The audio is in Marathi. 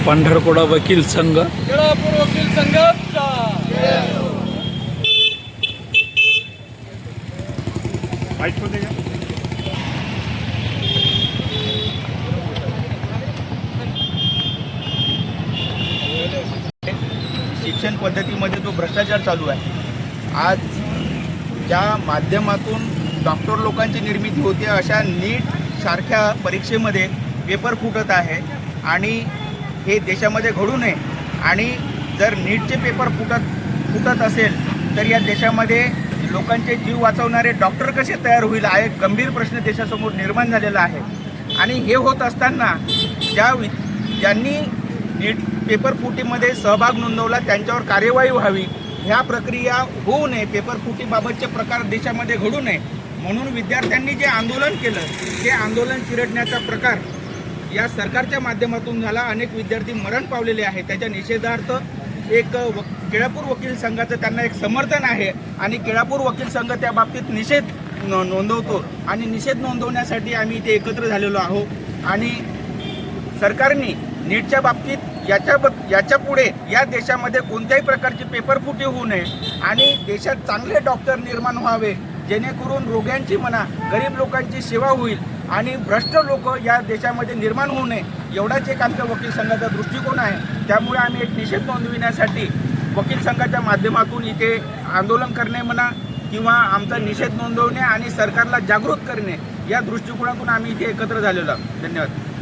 पंढरपुरा वकील संघ केळापूर वकील संघाचा शिक्षण पद्धतीमध्ये जो भ्रष्टाचार चालू आहे, आज ज्या माध्यमातून डॉक्टर लोकांची निर्मिती होते अशा नीट सारख्या परीक्षेमध्ये पेपर फुटत आहे आणि हे देशामध्ये घडू नये। आणि जर नीटचे पेपर फुटत असेल तर या देशामध्ये लोकांचे जीव वाचवणारे डॉक्टर कसे तयार होईल हा एक गंभीर प्रश्न देशासमोर निर्माण झालेला आहे। आणि हे होत असताना ज्यांनी नीट पेपर फुटीमध्ये सहभाग नोंदवला त्यांच्यावर कार्यवाही व्हावी, ह्या प्रक्रिया होऊ नये, पेपर फुटीबाबतचे प्रकार देशामध्ये घडू नये म्हणून विद्यार्थ्यांनी जे आंदोलन केलं ते आंदोलन चिरडण्याचा प्रकार या सरकारच्या माध्यमातून झाला। अनेक विद्यार्थी मरण पावलेले आहेत। त्याच्या निषेधार्थ एक केळापूर वकील संघाचं त्यांना एक समर्थन आहे आणि केळापूर वकील संघ त्या बाबतीत निषेध नोंदवतो आणि निषेध नोंदवण्यासाठी आम्ही इथे एकत्र झालेलो आहोत। आणि सरकारने नीटच्या बाबतीत याच्या पुढे या देशामध्ये कोणत्याही प्रकारची पेपरफुटी होऊ नये आणि देशात चांगले डॉक्टर निर्माण व्हावे, जेणेकरून रोग्यांची म्हणा गरीब लोकांची सेवा होईल आणि भ्रष्ट लोक या देशामध्ये निर्माण होऊ नये, एवढाच एक आमच्या वकील संघाचा दृष्टिकोन आहे। त्यामुळे आम्ही एक निषेध नोंदविण्यासाठी वकील संघाच्या माध्यमातून इथे आंदोलन करणे म्हणा किंवा आमचा निषेध नोंदवणे आणि सरकारला जागृत करणे या दृष्टिकोनातून आम्ही इथे एकत्र झालेलो आहोत। धन्यवाद।